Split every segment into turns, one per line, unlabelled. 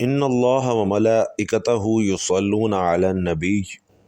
ان اللہ و ملائکتہ یصلون علی النبی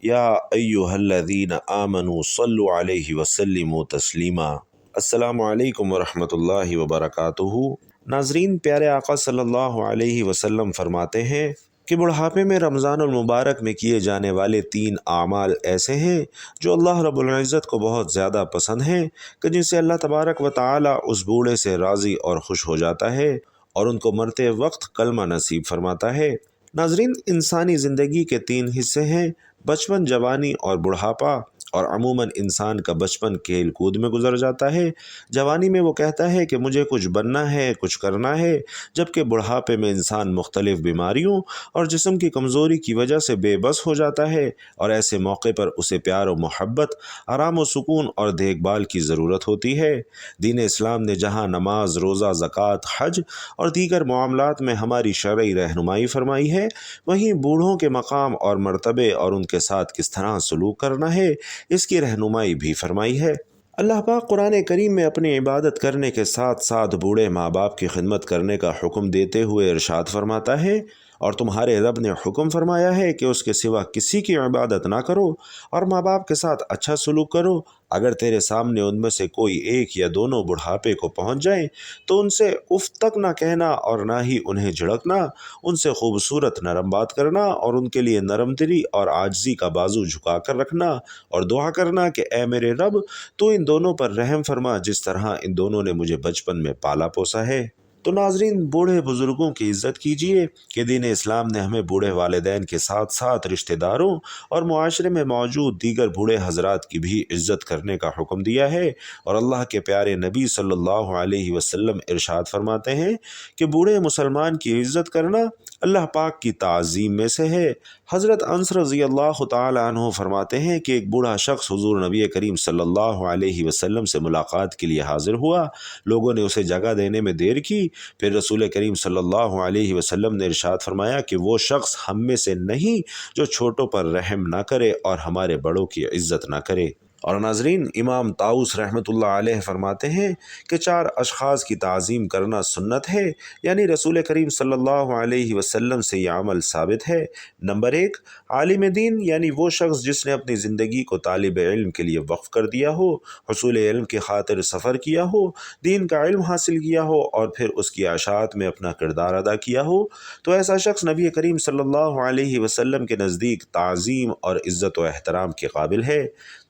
یا ایہا الذین آمنوا صلوا علیہ وسلموا تسلیما۔ السلام علیکم ورحمۃ اللہ وبرکاتہ۔ ناظرین، پیارے آقا صلی اللہ علیہ وسلم فرماتے ہیں کہ بڑھاپے میں رمضان المبارک میں کیے جانے والے 3 اعمال ایسے ہیں جو اللہ رب العزت کو بہت زیادہ پسند ہیں کہ جن سے اللہ تبارک و تعالی اس بوڑھے سے راضی اور خوش ہو جاتا ہے اور ان کو مرتے وقت کلمہ نصیب فرماتا ہے۔ ناظرین، انسانی زندگی کے 3 حصے ہیں: بچپن، جوانی اور بڑھاپا، اور عموماً انسان کا بچپن کھیل کود میں گزر جاتا ہے۔ جوانی میں وہ کہتا ہے کہ مجھے کچھ بننا ہے، کچھ کرنا ہے، جبکہ بڑھاپے میں انسان مختلف بیماریوں اور جسم کی کمزوری کی وجہ سے بے بس ہو جاتا ہے، اور ایسے موقع پر اسے پیار و محبت، آرام و سکون اور دیکھ بھال کی ضرورت ہوتی ہے۔ دین اسلام نے جہاں نماز، روزہ، زکوٰۃ، حج اور دیگر معاملات میں ہماری شرعی رہنمائی فرمائی ہے، وہیں بوڑھوں کے مقام اور مرتبے اور ان کے ساتھ کس طرح سلوک کرنا ہے، اس کی رہنمائی بھی فرمائی ہے۔ اللہ پاک قرآن کریم میں اپنی عبادت کرنے کے ساتھ ساتھ بوڑھے ماں باپ کی خدمت کرنے کا حکم دیتے ہوئے ارشاد فرماتا ہے، اور تمہارے رب نے حکم فرمایا ہے کہ اس کے سوا کسی کی عبادت نہ کرو اور ماں باپ کے ساتھ اچھا سلوک کرو۔ اگر تیرے سامنے ان میں سے کوئی ایک یا دونوں بڑھاپے کو پہنچ جائیں تو ان سے اف تک نہ کہنا اور نہ ہی انہیں جھڑکنا، ان سے خوبصورت نرم بات کرنا اور ان کے لیے نرم دلی اور عاجزی کا بازو جھکا کر رکھنا، اور دعا کرنا کہ اے میرے رب، تو ان دونوں پر رحم فرما جس طرح ان دونوں نے مجھے بچپن میں پالا پوسا ہے۔ تو ناظرین، بوڑھے بزرگوں کی عزت کیجیے کہ دین اسلام نے ہمیں بوڑھے والدین کے ساتھ ساتھ رشتہ داروں اور معاشرے میں موجود دیگر بوڑھے حضرات کی بھی عزت کرنے کا حکم دیا ہے، اور اللہ کے پیارے نبی صلی اللہ علیہ وسلم ارشاد فرماتے ہیں کہ بوڑھے مسلمان کی عزت کرنا اللہ پاک کی تعظیم میں سے ہے۔ حضرت انس رضی اللہ تعالی عنہ فرماتے ہیں کہ ایک بوڑھا شخص حضور نبی کریم صلی اللہ علیہ وسلم سے ملاقات کے لیے حاضر ہوا۔ لوگوں نے اسے جگہ دینے میں دیر کی، پھر رسول کریم صلی اللہ علیہ وسلم نے ارشاد فرمایا کہ وہ شخص ہم میں سے نہیں جو چھوٹوں پر رحم نہ کرے اور ہمارے بڑوں کی عزت نہ کرے۔ اور ناظرین، امام طاؤس رحمۃ اللہ علیہ فرماتے ہیں کہ 4 اشخاص کی تعظیم کرنا سنت ہے، یعنی رسول کریم صلی اللہ علیہ وسلم سے یہ عمل ثابت ہے۔ نمبر 1، عالم دین، یعنی وہ شخص جس نے اپنی زندگی کو طالب علم کے لیے وقف کر دیا ہو، حصول علم کی خاطر سفر کیا ہو، دین کا علم حاصل کیا ہو اور پھر اس کی اشاعت میں اپنا کردار ادا کیا ہو، تو ایسا شخص نبی کریم صلی اللہ علیہ وسلم کے نزدیک تعظیم اور عزت و احترام کے قابل ہے۔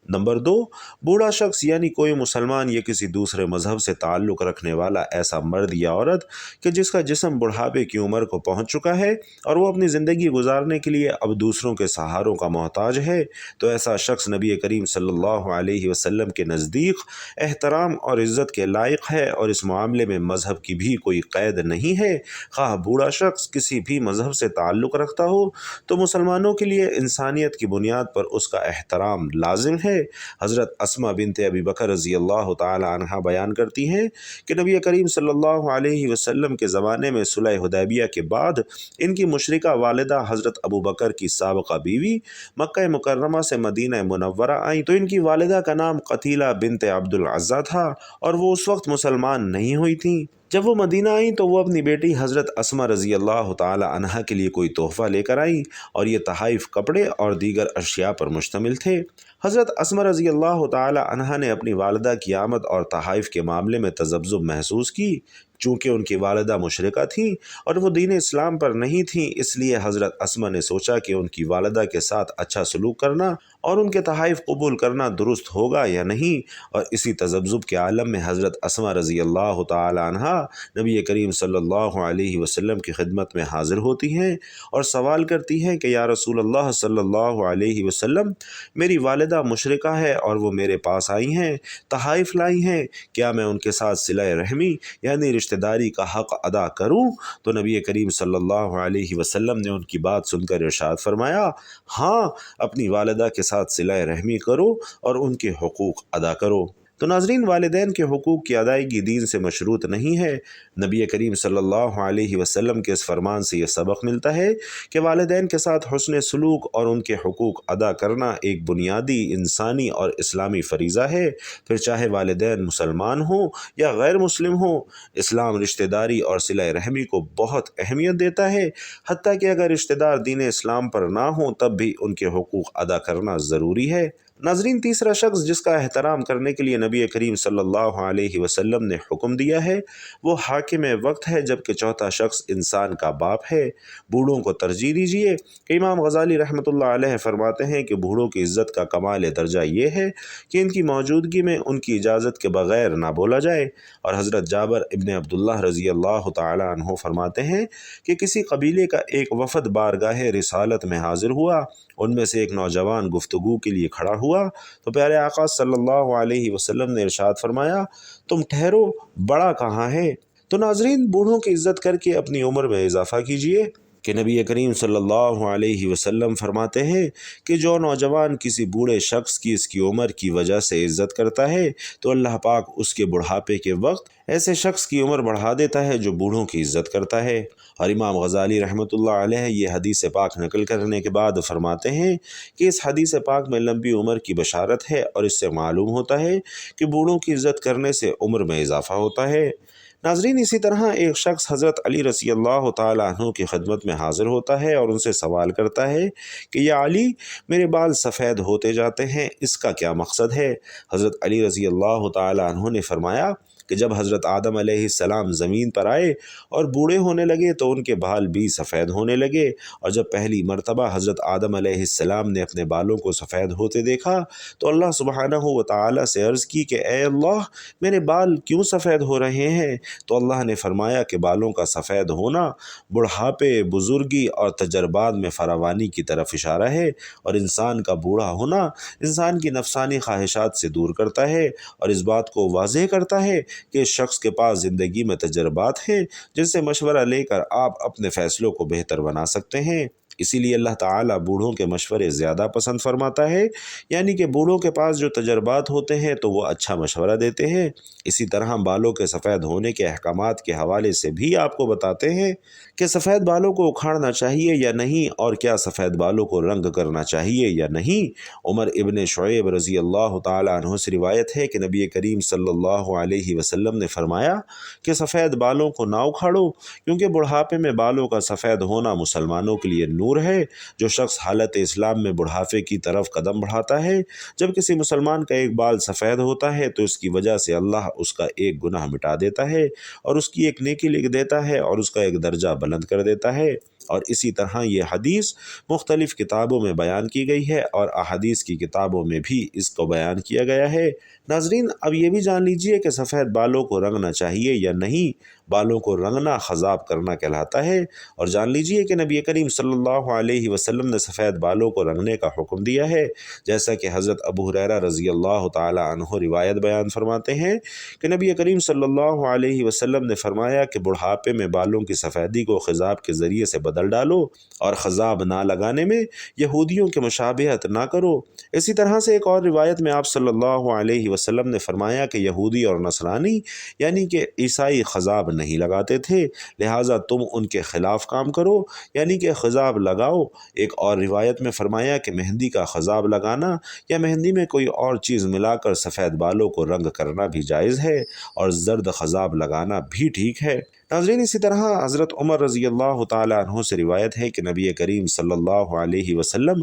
نمبر 2، بوڑھا شخص، یعنی کوئی مسلمان یا کسی دوسرے مذہب سے تعلق رکھنے والا ایسا مرد یا عورت کہ جس کا جسم بڑھاپے کی عمر کو پہنچ چکا ہے اور وہ اپنی زندگی گزارنے کے لیے اب دوسروں کے سہاروں کا محتاج ہے، تو ایسا شخص نبی کریم صلی اللہ علیہ وسلم کے نزدیک احترام اور عزت کے لائق ہے، اور اس معاملے میں مذہب کی بھی کوئی قید نہیں ہے۔ خواہ بوڑھا شخص کسی بھی مذہب سے تعلق رکھتا ہو تو مسلمانوں کے لیے انسانیت کی بنیاد پر اس کا احترام لازم ہے۔ حضرت اسماء بنت ابی بکر رضی اللہ تعالی عنہ بیان کرتی ہیں کہ نبی کریم صلی اللہ علیہ وسلم کے زمانے میں صلح حدیبیہ کے بعد ان کی مشرکہ والدہ حضرت ابو بکر کی سابقہ بیوی مکہ مکرمہ سے مدینہ منورہ آئیں، تو ان کی والدہ کا نام قتیلہ بنت عبد العزیٰ تھا اور وہ اس وقت مسلمان نہیں ہوئی تھیں۔ جب وہ مدینہ آئیں تو وہ اپنی بیٹی حضرت اسماء رضی اللہ تعالی عنہا کے لیے کوئی تحفہ لے کر آئیں، اور یہ تحائف کپڑے اور دیگر اشیاء پر مشتمل تھے۔ حضرت اسماء رضی اللہ تعالی عنہا نے اپنی والدہ کی آمد اور تحائف کے معاملے میں تذبذب محسوس کی، چونکہ ان کی والدہ مشرکہ تھیں اور وہ دین اسلام پر نہیں تھیں، اس لیے حضرت اسماء نے سوچا کہ ان کی والدہ کے ساتھ اچھا سلوک کرنا اور ان کے تحائف قبول کرنا درست ہوگا یا نہیں، اور اسی تذبذب کے عالم میں حضرت اسماء رضی اللہ تعالی عنہا نبی کریم صلی اللہ علیہ وسلم کی خدمت میں حاضر ہوتی ہیں اور سوال کرتی ہیں کہ یا رسول اللہ صلی اللہ علیہ وسلم، میری والدہ مشرکہ ہے اور وہ میرے پاس آئی ہیں، تحائف لائی ہیں، کیا میں ان کے ساتھ صلہ رحمی یعنی رشتہ داری کا حق ادا کروں؟ تو نبی کریم صلی اللہ علیہ وسلم نے ان کی بات سن کر ارشاد فرمایا، ہاں، اپنی والدہ کے ساتھ صلہ رحمی کرو اور ان کے حقوق ادا کرو۔ تو ناظرین، والدین کے حقوق کی ادائیگی دین سے مشروط نہیں ہے۔ نبی کریم صلی اللہ علیہ وسلم کے اس فرمان سے یہ سبق ملتا ہے کہ والدین کے ساتھ حسن سلوک اور ان کے حقوق ادا کرنا ایک بنیادی انسانی اور اسلامی فریضہ ہے، پھر چاہے والدین مسلمان ہوں یا غیر مسلم ہوں۔ اسلام رشتہ داری اور صلہ رحمی کو بہت اہمیت دیتا ہے، حتیٰ کہ اگر رشتہ دار دین اسلام پر نہ ہوں تب بھی ان کے حقوق ادا کرنا ضروری ہے۔ ناظرین، تیسرا شخص جس کا احترام کرنے کے لیے نبی کریم صلی اللہ علیہ وسلم نے حکم دیا ہے وہ حاکم وقت ہے، جبکہ چوتھا شخص انسان کا باپ ہے۔ بوڑھوں کو ترجیح دیجیے کہ امام غزالی رحمۃ اللہ علیہ فرماتے ہیں کہ بوڑھوں کی عزت کا کمال درجہ یہ ہے کہ ان کی موجودگی میں ان کی اجازت کے بغیر نہ بولا جائے۔ اور حضرت جابر ابن عبداللہ رضی اللہ تعالی عنہ فرماتے ہیں کہ کسی قبیلے کا ایک وفد بارگاہ رسالت میں حاضر ہوا، ان میں سے ایک نوجوان گفتگو کے لیے کھڑا ہوا تو پیارے آقا صلی اللہ علیہ وسلم نے ارشاد فرمایا، تم ٹھہرو، بڑا کہاں ہے؟ تو ناظرین، بوڑھوں کی عزت کر کے اپنی عمر میں اضافہ کیجیے کہ نبی کریم صلی اللہ علیہ وسلم فرماتے ہیں کہ جو نوجوان کسی بوڑھے شخص کی اس کی عمر کی وجہ سے عزت کرتا ہے تو اللہ پاک اس کے بڑھاپے کے وقت ایسے شخص کی عمر بڑھا دیتا ہے جو بوڑھوں کی عزت کرتا ہے۔ اور امام غزالی رحمۃ اللہ علیہ یہ حدیث پاک نقل کرنے کے بعد فرماتے ہیں کہ اس حدیث پاک میں لمبی عمر کی بشارت ہے، اور اس سے معلوم ہوتا ہے کہ بوڑھوں کی عزت کرنے سے عمر میں اضافہ ہوتا ہے۔ ناظرین، اسی طرح ایک شخص حضرت علی رضی اللہ تعالیٰ عنہ کی خدمت میں حاضر ہوتا ہے اور ان سے سوال کرتا ہے کہ یا علی، میرے بال سفید ہوتے جاتے ہیں، اس کا کیا مقصد ہے؟ حضرت علی رضی اللہ تعالیٰ عنہ نے فرمایا کہ جب حضرت آدم علیہ السلام زمین پر آئے اور بوڑھے ہونے لگے تو ان کے بال بھی سفید ہونے لگے، اور جب پہلی مرتبہ حضرت آدم علیہ السلام نے اپنے بالوں کو سفید ہوتے دیکھا تو اللہ سبحانہ و تعالیٰ سے عرض کی کہ اے اللہ، میرے بال کیوں سفید ہو رہے ہیں؟ تو اللہ نے فرمایا کہ بالوں کا سفید ہونا بڑھاپے، بزرگی اور تجربات میں فراوانی کی طرف اشارہ ہے، اور انسان کا بوڑھا ہونا انسان کی نفسانی خواہشات سے دور کرتا ہے اور اس بات کو واضح کرتا ہے کہ اس شخص کے پاس زندگی میں تجربات ہیں جن سے مشورہ لے کر آپ اپنے فیصلوں کو بہتر بنا سکتے ہیں۔ اسی لیے اللہ تعالیٰ بوڑھوں کے مشورے زیادہ پسند فرماتا ہے، یعنی کہ بوڑھوں کے پاس جو تجربات ہوتے ہیں تو وہ اچھا مشورہ دیتے ہیں۔ اسی طرح بالوں کے سفید ہونے کے احکامات کے حوالے سے بھی آپ کو بتاتے ہیں کہ سفید بالوں کو اکھاڑنا چاہیے یا نہیں، اور کیا سفید بالوں کو رنگ کرنا چاہیے یا نہیں۔ عمر ابن شعیب رضی اللہ تعالیٰ عنہ سے روایت ہے کہ نبی کریم صلی اللہ علیہ وسلم نے فرمایا کہ سفید بالوں کو نہ اکھاڑو، کیونکہ بڑھاپے میں بالوں کا سفید ہونا مسلمانوں کے لیے نور ہے۔ جو شخص حالت اسلام میں بڑھاپے کی طرف قدم بڑھاتا ہے، جب کسی مسلمان کا ایک بال سفید ہوتا ہے تو اس کی وجہ سے اللہ اس کا ایک گناہ مٹا دیتا ہے اور اس کی ایک نیکی لکھ دیتا ہے اور اس کا ایک درجہ بلند کر دیتا ہے۔ اور اسی طرح یہ حدیث مختلف کتابوں میں بیان کی گئی ہے اور احادیث کی کتابوں میں بھی اس کو بیان کیا گیا ہے۔ ناظرین، اب یہ بھی جان لیجئے کہ سفید بالوں کو رنگنا چاہیے یا نہیں۔ بالوں کو رنگنا خضاب کرنا کہلاتا ہے، اور جان لیجئے کہ نبی کریم صلی اللہ علیہ وسلم نے سفید بالوں کو رنگنے کا حکم دیا ہے، جیسا کہ حضرت ابو ہریرہ رضی اللہ تعالی عنہ روایت بیان فرماتے ہیں کہ نبی کریم صلی اللہ علیہ وسلم نے فرمایا کہ بڑھاپے میں بالوں کی سفیدی کو خضاب کے ذریعے سے بدل ڈالو، اور خضاب نہ لگانے میں یہودیوں کے مشابہت نہ کرو۔ اسی طرح سے ایک اور روایت میں آپ صلی اللہ علیہ وسلم نے فرمایا کہ یہودی اور نصرانی یعنی کہ عیسائی خضاب نہیں لگاتے تھے، لہٰذا تم ان کے خلاف کام کرو، یعنی کہ خضاب لگاؤ۔ ایک اور روایت میں فرمایا کہ مہندی کا خضاب لگانا یا مہندی میں کوئی اور چیز ملا کر سفید بالوں کو رنگ کرنا بھی جائز ہے، اور زرد خضاب لگانا بھی ٹھیک ہے۔ ناظرین، اسی طرح حضرت عمر رضی اللہ تعالیٰ عنہ سے روایت ہے کہ نبی کریم صلی اللہ علیہ وسلم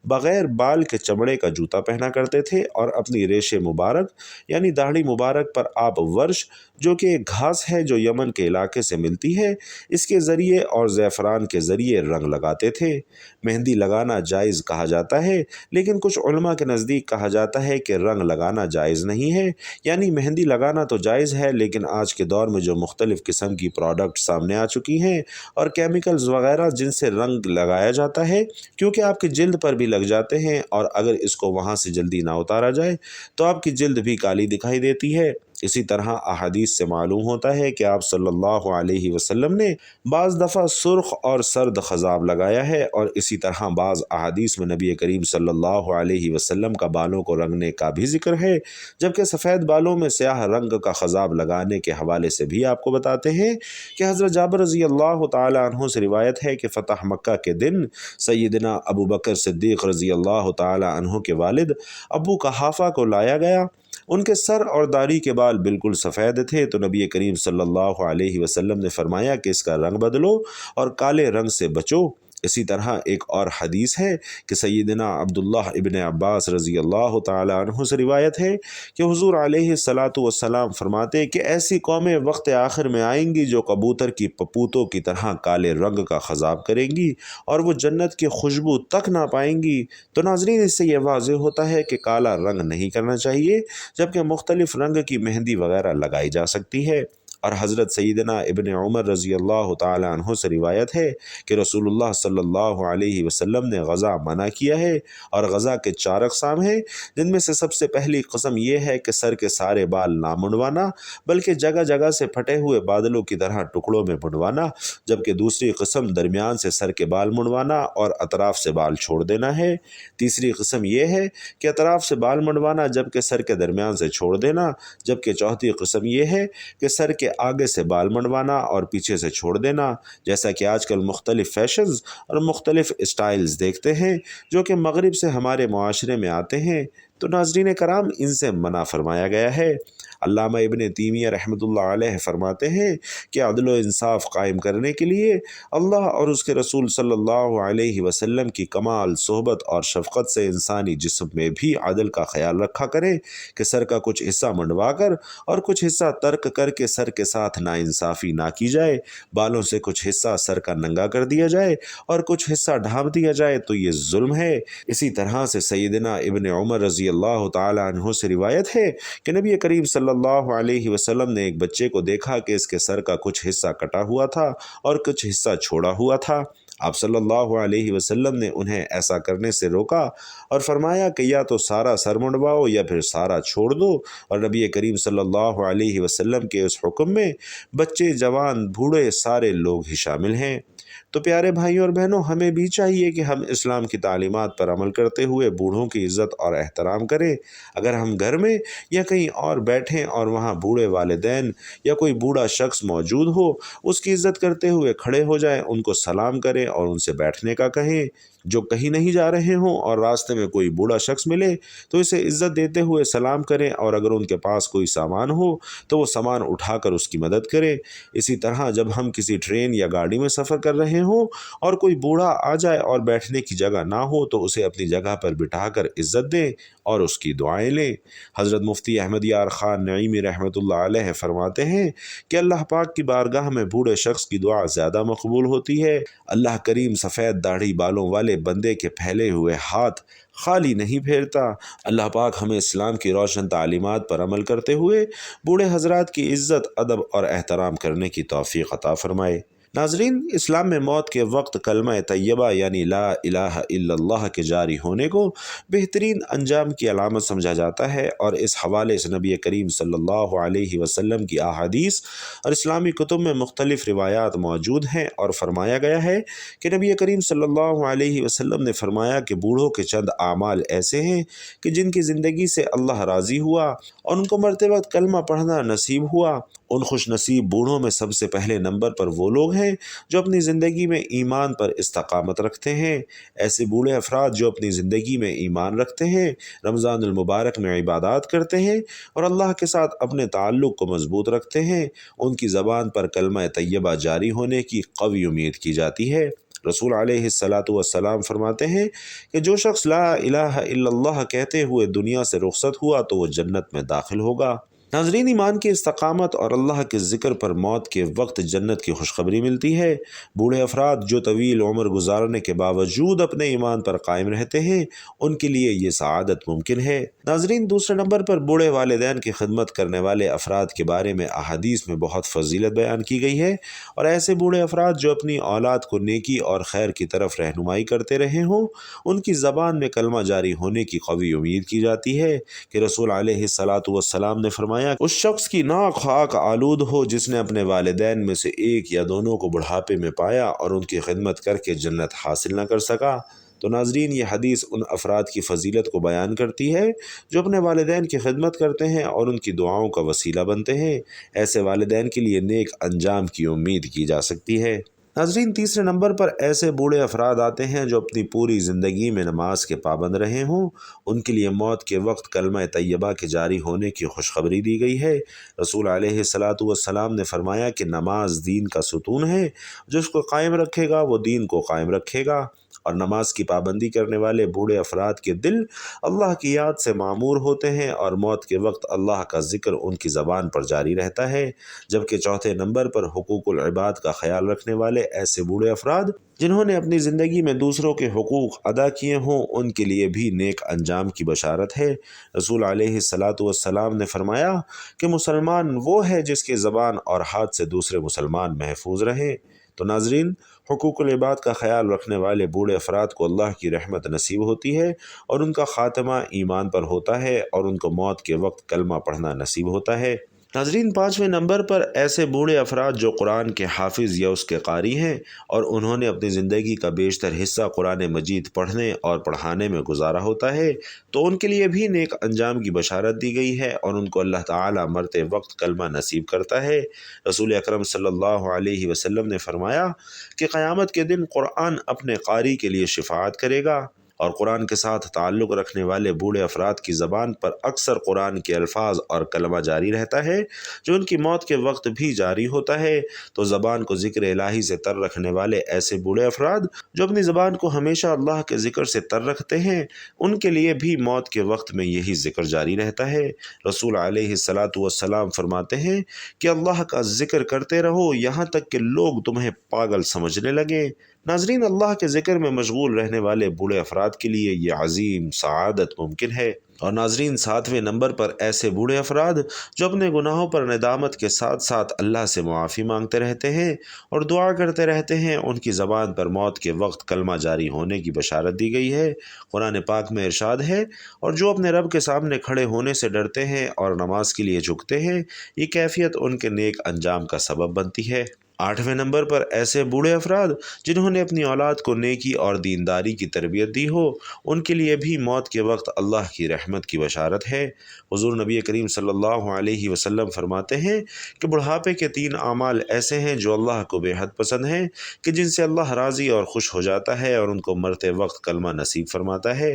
بغیر بال کے چمڑے کا جوتا پہنا کرتے تھے، اور اپنی ریش مبارک یعنی داڑھی مبارک پر آپ ورش، جو کہ ایک گھاس ہے جو یمن کے علاقے سے ملتی ہے، اس کے ذریعے اور زعفران کے ذریعے رنگ لگاتے تھے۔ مہندی لگانا جائز کہا جاتا ہے، لیکن کچھ علماء کے نزدیک کہا جاتا ہے کہ رنگ لگانا جائز نہیں ہے، یعنی مہندی لگانا تو جائز ہے، لیکن آج کے دور میں جو مختلف قسم کی پروڈکٹ سامنے آ چکی ہیں اور کیمیکلز وغیرہ جن سے رنگ لگایا جاتا ہے، کیونکہ آپ کی جلد پر بھی لگ جاتے ہیں، اور اگر اس کو وہاں سے جلدی نہ اتارا جائے تو آپ کی جلد بھی کالی دکھائی دیتی ہے۔ اسی طرح احادیث سے معلوم ہوتا ہے کہ آپ صلی اللہ علیہ وسلم نے بعض دفعہ سرخ اور سرد خضاب لگایا ہے، اور اسی طرح بعض احادیث میں نبی کریم صلی اللہ علیہ وسلم کا بالوں کو رنگنے کا بھی ذکر ہے، جبکہ سفید بالوں میں سیاہ رنگ کا خضاب لگانے کے حوالے سے بھی آپ کو بتاتے ہیں کہ حضرت جابر رضی اللہ تعالی عنہ سے روایت ہے کہ فتح مکہ کے دن سیدنا ابو بکر صدیق رضی اللہ تعالی عنہ کے والد ابو قحافہ کو لایا گیا۔ ان کے سر اور داڑھی کے بال بالکل سفید تھے، تو نبی کریم صلی اللہ علیہ وسلم نے فرمایا کہ اس کا رنگ بدلو اور کالے رنگ سے بچو۔ اسی طرح ایک اور حدیث ہے کہ سیدنا عبداللہ ابن عباس رضی اللہ تعالی عنہ سے روایت ہے کہ حضور علیہ الصلاۃ والسلام فرماتے کہ ایسی قومیں وقت آخر میں آئیں گی جو کبوتر کی پپوتوں کی طرح کالے رنگ کا خضاب کریں گی اور وہ جنت کی خوشبو تک نہ پائیں گی۔ تو ناظرین، اس سے یہ واضح ہوتا ہے کہ کالا رنگ نہیں کرنا چاہیے، جبکہ مختلف رنگ کی مہندی وغیرہ لگائی جا سکتی ہے۔ اور حضرت سیدنا ابن عمر رضی اللہ تعالی عنہ سے روایت ہے کہ رسول اللہ صلی اللہ علیہ وسلم نے غزہ منع کیا ہے، اور غزہ کے 4 اقسام ہیں، جن میں سے سب سے پہلی قسم یہ ہے کہ سر کے سارے بال نہ منڈوانا، بلکہ جگہ جگہ سے پھٹے ہوئے بادلوں کی طرح ٹکڑوں میں منڈوانا، جبکہ دوسری قسم درمیان سے سر کے بال منڈوانا اور اطراف سے بال چھوڑ دینا ہے۔ تیسری قسم یہ ہے کہ اطراف سے بال منڈوانا جبکہ سر کے درمیان سے چھوڑ دینا، جبکہ چوتھی قسم یہ ہے کہ سر کے آگے سے بال منڈوانا اور پیچھے سے چھوڑ دینا، جیسا کہ آج کل مختلف فیشنز اور مختلف اسٹائلز دیکھتے ہیں جو کہ مغرب سے ہمارے معاشرے میں آتے ہیں، تو ناظرین کرام ان سے منع فرمایا گیا ہے۔ علامہ ابن تیمیہ رحمۃ اللہ علیہ فرماتے ہیں کہ عدل و انصاف قائم کرنے کے لیے اللہ اور اس کے رسول صلی اللہ علیہ وسلم کی کمال صحبت اور شفقت سے انسانی جسم میں بھی عدل کا خیال رکھا کریں کہ سر کا کچھ حصہ منڈوا کر اور کچھ حصہ ترک کر کے سر کے ساتھ ناانصافی نہ کی جائے، بالوں سے کچھ حصہ سر کا ننگا کر دیا جائے اور کچھ حصہ ڈھانپ دیا جائے تو یہ ظلم ہے۔ اسی طرح سے سیدنا ابن عمر رضی اللہ تعالی عنہ سے روایت ہے کہ نبی کریم صلی اللہ علیہ وسلم نے ایک بچے کو دیکھا کہ اس کے سر کا کچھ حصہ کٹا ہوا تھا اور کچھ حصہ چھوڑا ہوا تھا۔ آپ صلی اللہ علیہ وسلم نے انہیں ایسا کرنے سے روکا اور فرمایا کہ یا تو سارا سر منڈواؤ یا پھر سارا چھوڑ دو، اور نبی کریم صلی اللہ علیہ وسلم کے اس حکم میں بچے، جوان، بوڑھے سارے لوگ ہی شامل ہیں۔ تو پیارے بھائیوں اور بہنوں، ہمیں بھی چاہیے کہ ہم اسلام کی تعلیمات پر عمل کرتے ہوئے بوڑھوں کی عزت اور احترام کریں۔ اگر ہم گھر میں یا کہیں اور بیٹھیں اور وہاں بوڑھے والدین یا کوئی بوڑھا شخص موجود ہو، اس کی عزت کرتے ہوئے کھڑے ہو جائیں، ان کو سلام کریں اور ان سے بیٹھنے کا کہیں۔ جو کہیں نہیں جا رہے ہوں اور راستے میں کوئی بوڑھا شخص ملے تو اسے عزت دیتے ہوئے سلام کریں، اور اگر ان کے پاس کوئی سامان ہو تو وہ سامان اٹھا کر اس کی مدد کریں۔ اسی طرح جب ہم کسی ٹرین یا گاڑی میں سفر کر رہے ہوں اور کوئی بوڑھا آ جائے اور بیٹھنے کی جگہ نہ ہو تو اسے اپنی جگہ پر بٹھا کر عزت دیں اور اس کی دعائیں لیں۔ حضرت مفتی احمد یار خان نعیمی رحمۃ اللہ علیہ فرماتے ہیں کہ اللہ پاک کی بارگاہ میں بوڑھے شخص کی دعا زیادہ مقبول ہوتی ہے۔ اللہ کریم سفید داڑھی بالوں والے بندے کے پھیلے ہوئے ہاتھ خالی نہیں پھیرتا۔ اللہ پاک ہمیں اسلام کی روشن تعلیمات پر عمل کرتے ہوئے بوڑھے حضرات کی عزت، ادب اور احترام کرنے کی توفیق عطا فرمائے۔ ناظرین، اسلام میں موت کے وقت کلمہ طیبہ یعنی لا الہ الا اللہ کے جاری ہونے کو بہترین انجام کی علامت سمجھا جاتا ہے، اور اس حوالے سے نبی کریم صلی اللہ علیہ وسلم کی احادیث اور اسلامی کتب میں مختلف روایات موجود ہیں، اور فرمایا گیا ہے کہ نبی کریم صلی اللہ علیہ وسلم نے فرمایا کہ بوڑھوں کے چند اعمال ایسے ہیں کہ جن کی زندگی سے اللہ راضی ہوا اور ان کو مرتے وقت کلمہ پڑھنا نصیب ہوا۔ ان خوش نصیب بوڑھوں میں سب سے پہلے نمبر پر وہ لوگ ہیں جو اپنی زندگی میں ایمان پر استقامت رکھتے ہیں۔ ایسے بوڑھے افراد جو اپنی زندگی میں ایمان رکھتے ہیں، رمضان المبارک میں عبادات کرتے ہیں اور اللہ کے ساتھ اپنے تعلق کو مضبوط رکھتے ہیں، ان کی زبان پر کلمہ طیبہ جاری ہونے کی قوی امید کی جاتی ہے۔ رسول علیہ الصلاۃ والسلام فرماتے ہیں کہ جو شخص لا الہ الا اللہ کہتے ہوئے دنیا سے رخصت ہوا تو وہ جنت میں داخل ہوگا۔ ناظرین، ایمان کی استقامت اور اللہ کے ذکر پر موت کے وقت جنت کی خوشخبری ملتی ہے۔ بوڑھے افراد جو طویل عمر گزارنے کے باوجود اپنے ایمان پر قائم رہتے ہیں، ان کے لیے یہ سعادت ممکن ہے۔ ناظرین، دوسرے نمبر پر بوڑھے والدین کی خدمت کرنے والے افراد کے بارے میں احادیث میں بہت فضیلت بیان کی گئی ہے، اور ایسے بوڑھے افراد جو اپنی اولاد کو نیکی اور خیر کی طرف رہنمائی کرتے رہے ہوں، ان کی زبان میں کلمہ جاری ہونے کی قوی امید کی جاتی ہے کہ رسول علیہ الصلاۃ والسلام نے فرمایا فرمایا اس شخص کی ناک خاک آلود ہو جس نے اپنے والدین میں سے ایک یا دونوں کو بڑھاپے میں پایا اور ان کی خدمت کر کے جنت حاصل نہ کر سکا۔ تو ناظرین، یہ حدیث ان افراد کی فضیلت کو بیان کرتی ہے جو اپنے والدین کی خدمت کرتے ہیں اور ان کی دعاؤں کا وسیلہ بنتے ہیں۔ ایسے والدین کے لیے نیک انجام کی امید کی جا سکتی ہے۔ ناظرین، تیسرے نمبر پر ایسے بوڑھے افراد آتے ہیں جو اپنی پوری زندگی میں نماز کے پابند رہے ہوں۔ ان کے لیے موت کے وقت کلمہ طیبہ کے جاری ہونے کی خوشخبری دی گئی ہے۔ رسول علیہ الصلاۃ والسلام نے فرمایا کہ نماز دین کا ستون ہے، جو اس کو قائم رکھے گا وہ دین کو قائم رکھے گا۔ اور نماز کی پابندی کرنے والے بوڑھے افراد کے دل اللہ کی یاد سے معمور ہوتے ہیں اور موت کے وقت اللہ کا ذکر ان کی زبان پر جاری رہتا ہے۔ جبکہ چوتھے نمبر پر حقوق العباد کا خیال رکھنے والے ایسے بوڑھے افراد جنہوں نے اپنی زندگی میں دوسروں کے حقوق ادا کیے ہوں، ان کے لیے بھی نیک انجام کی بشارت ہے۔ رسول علیہ الصلاۃ والسلام نے فرمایا کہ مسلمان وہ ہے جس کی زبان اور ہاتھ سے دوسرے مسلمان محفوظ رہیں۔ تو ناظرین، حقوق العباد کا خیال رکھنے والے بوڑھے افراد کو اللہ کی رحمت نصیب ہوتی ہے اور ان کا خاتمہ ایمان پر ہوتا ہے اور ان کو موت کے وقت کلمہ پڑھنا نصیب ہوتا ہے۔ ناظرین، پانچویں نمبر پر ایسے بوڑھے افراد جو قرآن کے حافظ یا اس کے قاری ہیں اور انہوں نے اپنی زندگی کا بیشتر حصہ قرآن مجید پڑھنے اور پڑھانے میں گزارا ہوتا ہے، تو ان کے لیے بھی نیک انجام کی بشارت دی گئی ہے اور ان کو اللہ تعالیٰ مرتے وقت کلمہ نصیب کرتا ہے۔ رسول اکرم صلی اللہ علیہ وسلم نے فرمایا کہ قیامت کے دن قرآن اپنے قاری کے لیے شفاعت کرے گا اور قرآن کے ساتھ تعلق رکھنے والے بوڑھے افراد کی زبان پر اکثر قرآن کے الفاظ اور کلمہ جاری رہتا ہے جو ان کی موت کے وقت بھی جاری ہوتا ہے۔ تو زبان کو ذکر الہی سے تر رکھنے والے ایسے بوڑھے افراد جو اپنی زبان کو ہمیشہ اللہ کے ذکر سے تر رکھتے ہیں، ان کے لیے بھی موت کے وقت میں یہی ذکر جاری رہتا ہے۔ رسول علیہ الصلاۃ والسلام فرماتے ہیں کہ اللہ کا ذکر کرتے رہو یہاں تک کہ لوگ تمہیں پاگل سمجھنے لگیں۔ ناظرین، اللہ کے ذکر میں مشغول رہنے والے بوڑھے افراد کے لیے یہ عظیم سعادت ممکن ہے۔ اور ناظرین، ساتویں نمبر پر ایسے بوڑھے افراد جو اپنے گناہوں پر ندامت کے ساتھ ساتھ اللہ سے معافی مانگتے رہتے ہیں اور دعا کرتے رہتے ہیں، ان کی زبان پر موت کے وقت کلمہ جاری ہونے کی بشارت دی گئی ہے۔ قرآن پاک میں ارشاد ہے، اور جو اپنے رب کے سامنے کھڑے ہونے سے ڈرتے ہیں اور نماز کے لیے جھکتے ہیں، یہ کیفیت ان کے نیک انجام کا سبب بنتی ہے۔ آٹھویں نمبر پر ایسے بوڑھے افراد جنہوں نے اپنی اولاد کو نیکی اور دینداری کی تربیت دی ہو، ان کے لیے بھی موت کے وقت اللہ کی رحمت کی بشارت ہے۔ حضور نبی کریم صلی اللہ علیہ وسلم فرماتے ہیں کہ بڑھاپے کے 3 اعمال ایسے ہیں جو اللہ کو بے حد پسند ہیں کہ جن سے اللہ راضی اور خوش ہو جاتا ہے اور ان کو مرتے وقت کلمہ نصیب فرماتا ہے۔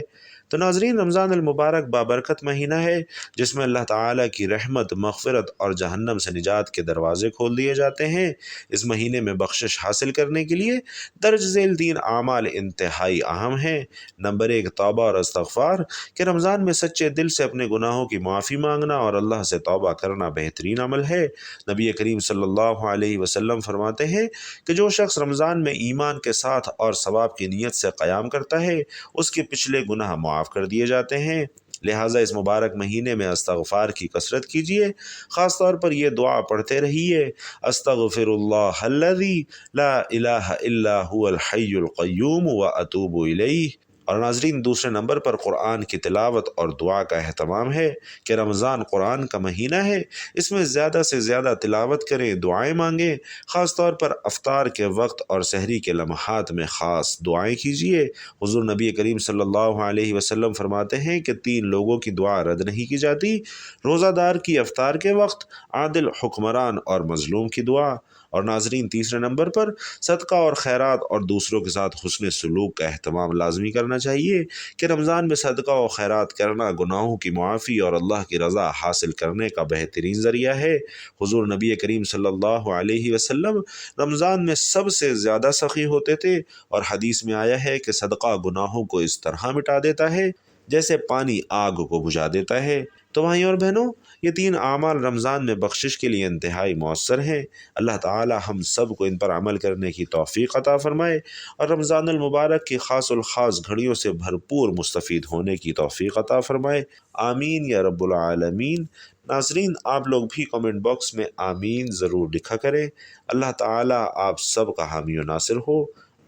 تو ناظرین، رمضان المبارک بابرکت مہینہ ہے جس میں اللہ تعالیٰ کی رحمت، مغفرت اور جہنم سے نجات کے دروازے کھول دیے جاتے ہیں۔ اس مہینے میں بخشش حاصل کرنے کے لیے درج ذیل 3 اعمال انتہائی اہم ہیں۔ نمبر 1، توبہ اور استغفار، کہ رمضان میں سچے دل سے اپنے گناہوں کی معافی مانگنا اور اللہ سے توبہ کرنا بہترین عمل ہے۔ نبی کریم صلی اللہ علیہ وسلم فرماتے ہیں کہ جو شخص رمضان میں ایمان کے ساتھ اور ثواب کی نیت سے قیام کرتا ہے، اس کے پچھلے گناہ معاف کر دیے جاتے ہیں۔ لہٰذا اس مبارک مہینے میں استغفار کی کثرت کیجیے، خاص طور پر یہ دعا پڑھتے رہیے، استغفر اللہ الذی لا الہ الا هو الحی القیوم واتوب الیہ۔ اور ناظرین، دوسرے نمبر پر قرآن کی تلاوت اور دعا کا اہتمام ہے کہ رمضان قرآن کا مہینہ ہے، اس میں زیادہ سے زیادہ تلاوت کریں، دعائیں مانگیں، خاص طور پر افطار کے وقت اور سحری کے لمحات میں خاص دعائیں کیجیے۔ حضور نبی کریم صلی اللہ علیہ وسلم فرماتے ہیں کہ 3 لوگوں کی دعا رد نہیں کی جاتی: روزہ دار کی افطار کے وقت، عادل حکمران اور مظلوم کی دعا۔ اور ناظرین، تیسرے نمبر پر صدقہ اور خیرات اور دوسروں کے ساتھ حسن سلوک کا اہتمام لازمی کرنا چاہیے کہ رمضان میں صدقہ و خیرات کرنا گناہوں کی معافی اور اللہ کی رضا حاصل کرنے کا بہترین ذریعہ ہے۔ حضور نبی کریم صلی اللہ علیہ وسلم رمضان میں سب سے زیادہ سخی ہوتے تھے اور حدیث میں آیا ہے کہ صدقہ گناہوں کو اس طرح مٹا دیتا ہے جیسے پانی آگ کو بجھا دیتا ہے۔ تو بھائیوں اور بہنوں، یہ 3 اعمال رمضان میں بخشش کے لیے انتہائی مؤثر ہیں۔ اللہ تعالی ہم سب کو ان پر عمل کرنے کی توفیق عطا فرمائے اور رمضان المبارک کی خاص الخاص گھڑیوں سے بھرپور مستفید ہونے کی توفیق عطا فرمائے۔ آمین یا رب العالمین۔ ناظرین، آپ لوگ بھی کامنٹ باکس میں آمین ضرور لکھا کریں۔ اللہ تعالی آپ سب کا حامی و ناصر ہو۔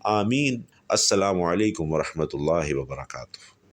آمین۔ السلام علیکم ورحمۃ اللہ وبرکاتہ۔